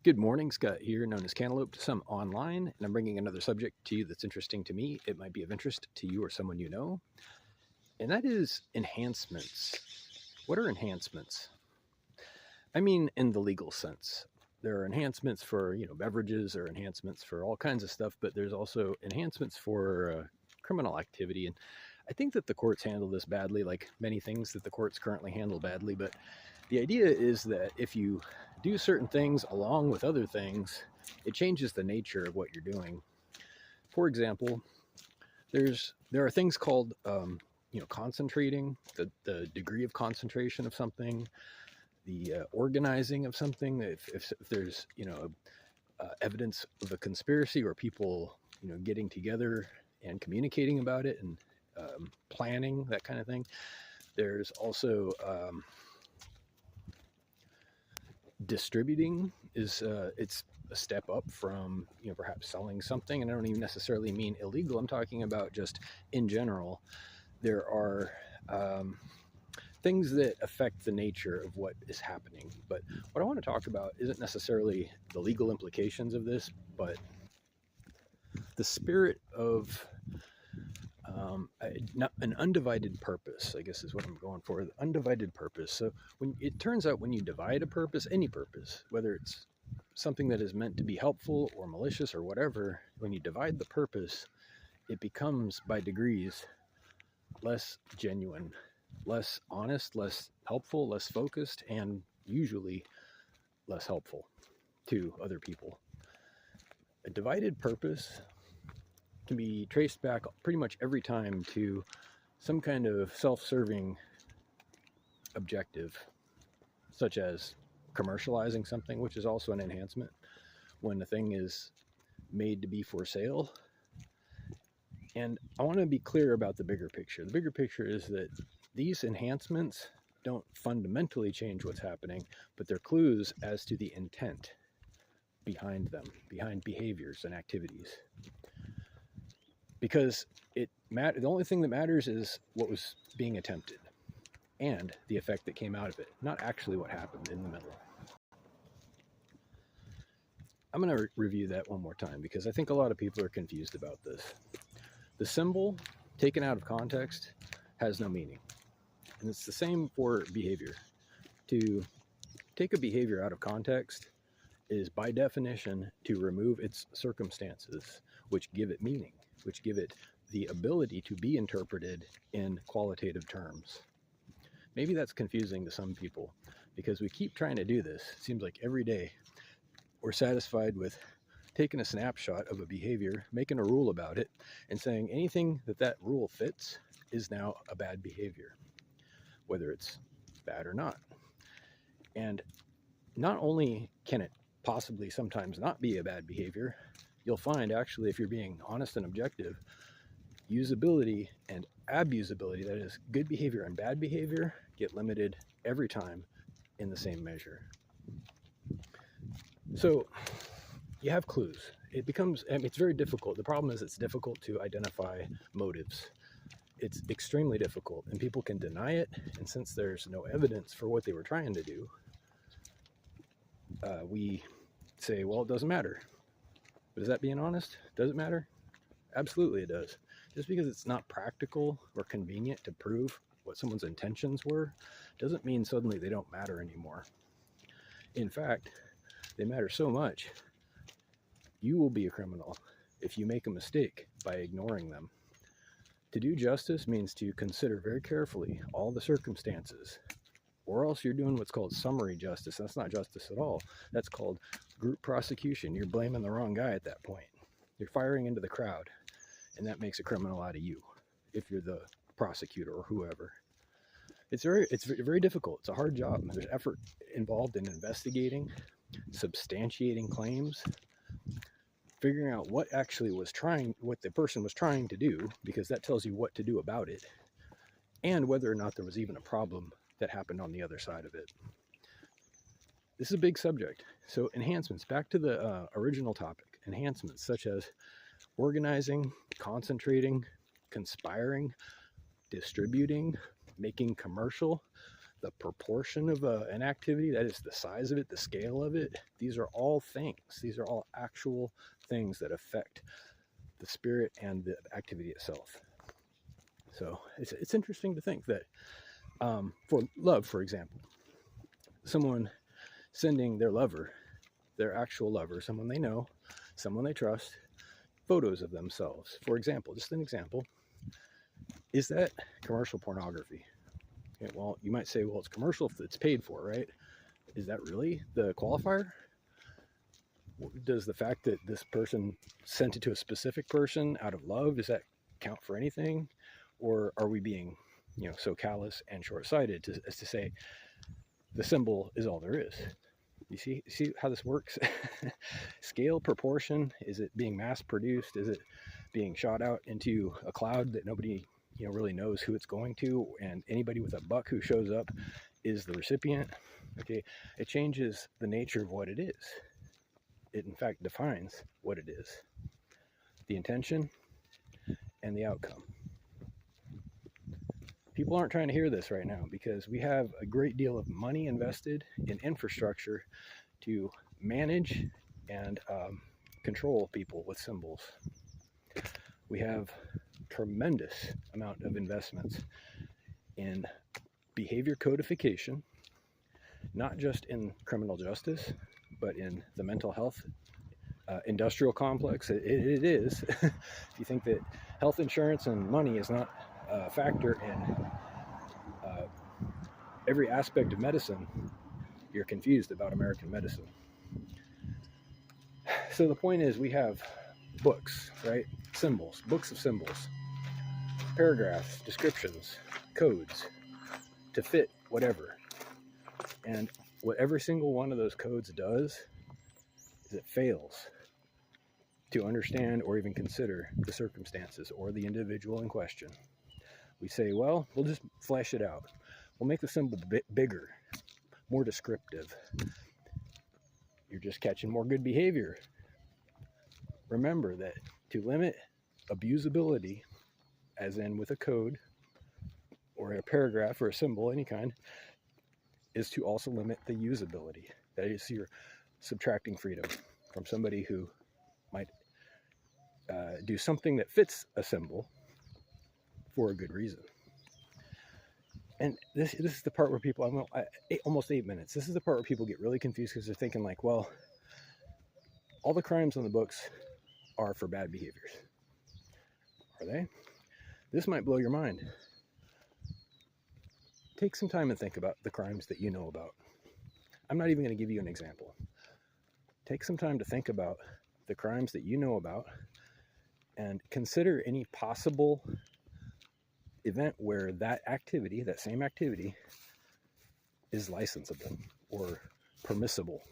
Good morning, Scott here, known as Cantaloupe to some online, and I'm bringing another subject to you that's interesting to me. It might be of interest to you or someone you know, and that is enhancements. What are enhancements? I mean, in the legal sense. There are enhancements for, beverages, or enhancements for all kinds of stuff, but there's also enhancements for criminal activity. And I think that the courts handle this badly, like many things that the courts currently handle badly. But the idea is that if you do certain things along with other things, it changes the nature of what you're doing. For example, there are things called concentrating, the degree of concentration of something, the organizing of something. If there's evidence of a conspiracy or people getting together and communicating about it and planning, that kind of thing. There's also distributing. It's a step up from perhaps selling something, and I don't even necessarily mean illegal. I'm talking about just in general. There are things that affect the nature of what is happening. But what I want to talk about isn't necessarily the legal implications of this, but the spirit of an undivided purpose, I guess is what I'm going for. The undivided purpose. So when it turns out, when you divide a purpose, any purpose, whether it's something that is meant to be helpful or malicious or whatever, when you divide the purpose, it becomes by degrees less genuine, less honest, less helpful, less focused, and usually less helpful to other people. A divided purpose can be traced back pretty much every time to some kind of self-serving objective, such as commercializing something, which is also an enhancement, when the thing is made to be for sale. And I want to be clear about the bigger picture. The bigger picture is that these enhancements don't fundamentally change what's happening, but they're clues as to the intent behind them, behind behaviors and activities. Because the only thing that matters is what was being attempted and the effect that came out of it, not actually what happened in the middle. I'm going to review that one more time because I think a lot of people are confused about this. The symbol taken out of context has no meaning. And it's the same for behavior. To take a behavior out of context is by definition to remove its circumstances, which give it meaning, which give it the ability to be interpreted in qualitative terms. Maybe that's confusing to some people because we keep trying to do this. It seems like every day we're satisfied with taking a snapshot of a behavior, making a rule about it, and saying anything that rule fits is now a bad behavior, whether it's bad or not. And not only can it possibly sometimes not be a bad behavior, you'll find actually, if you're being honest and objective, usability and abusability, that is good behavior and bad behavior, get limited every time in the same measure. So you have clues. It's very difficult. The problem is it's difficult to identify motives. It's extremely difficult, and people can deny it. And since there's no evidence for what they were trying to do, we say, well, it doesn't matter. But is that being honest? Does it matter? Absolutely it does. Just because it's not practical or convenient to prove what someone's intentions were, doesn't mean suddenly they don't matter anymore. In fact, they matter so much, you will be a criminal if you make a mistake by ignoring them. To do justice means to consider very carefully all the circumstances, or else you're doing what's called summary justice. That's not justice at all. That's called group prosecution. You're blaming the wrong guy at that point. You're firing into the crowd, and that makes a criminal out of you if you're the prosecutor or whoever. It's very difficult. It's a hard job. There's effort involved in investigating, substantiating claims, figuring out what the person was trying to do, because that tells you what to do about it, and whether or not there was even a problem that happened on the other side of it. This is a big subject. So enhancements, back to the original topic, enhancements such as organizing, concentrating, conspiring, distributing, making commercial. the proportion of an activity, that is the size of it, the scale of it. These are all things. These are all actual things that affect the spirit and the activity itself. So it's interesting to think that for love, for example, someone sending their lover, their actual lover, someone they know, someone they trust, photos of themselves, for example, just an example, is that commercial pornography? Okay, well, you might say, well, it's commercial if it's paid for, right? Is that really the qualifier? Does the fact that this person sent it to a specific person out of love, does that count for anything? Or are we being, so callous and short-sighted as to say the symbol is all there is? You see how this works? Scale, proportion, is it being mass-produced? Is it being shot out into a cloud that nobody really knows who it's going to, and anybody with a buck who shows up is the recipient? Okay, it changes the nature of what it is. It in fact defines what it is, the intention and the outcome. People aren't trying to hear this right now because we have a great deal of money invested in infrastructure to manage and control people with symbols. We have tremendous amount of investments in behavior codification, not just in criminal justice, but in the mental health industrial complex. It is. If you think that health insurance and money is not a factor in every aspect of medicine, you're confused about American medicine. So the point is, we have books, right? Symbols, books of symbols, paragraphs, descriptions, codes to fit whatever. And what every single one of those codes does is it fails to understand or even consider the circumstances or the individual in question. We say, well, we'll just flesh it out. We'll make the symbol a bit bigger, more descriptive. You're just catching more good behavior. Remember that to limit abusability, as in with a code or a paragraph or a symbol, any kind, is to also limit the usability. That is, you're subtracting freedom from somebody who might do something that fits a symbol for a good reason. And this is the part where people, almost 8 minutes, this is the part where people get really confused because they're thinking like, well, all the crimes on the books are for bad behaviors. Are they? This might blow your mind. Take some time and think about the crimes that you know about. I'm not even going to give you an example. Take some time to think about the crimes that you know about and consider any possible event where that activity, that same activity, is licensable or permissible,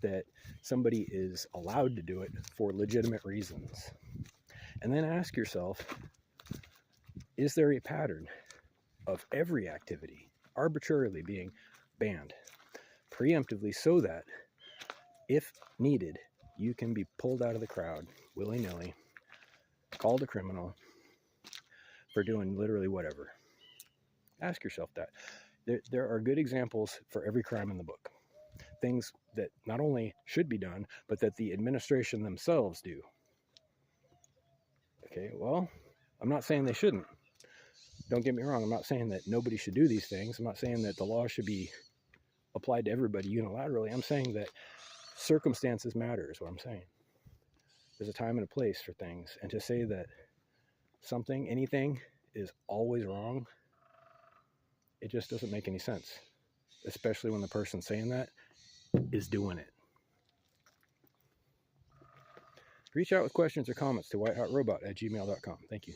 that somebody is allowed to do it for legitimate reasons. And then ask yourself, is there a pattern of every activity arbitrarily being banned preemptively so that if needed, you can be pulled out of the crowd willy-nilly, called a criminal for doing literally whatever? Ask yourself that. There are good examples for every crime in the book. Things that not only should be done, but that the administration themselves do. Okay, well, I'm not saying they shouldn't. Don't get me wrong. I'm not saying that nobody should do these things. I'm not saying that the law should be applied to everybody unilaterally. I'm saying that circumstances matter is what I'm saying. There's a time and a place for things. And to say that something, anything, is always wrong, it just doesn't make any sense. Especially when the person saying that is doing it. Reach out with questions or comments to whitehotrobot@gmail.com. Thank you.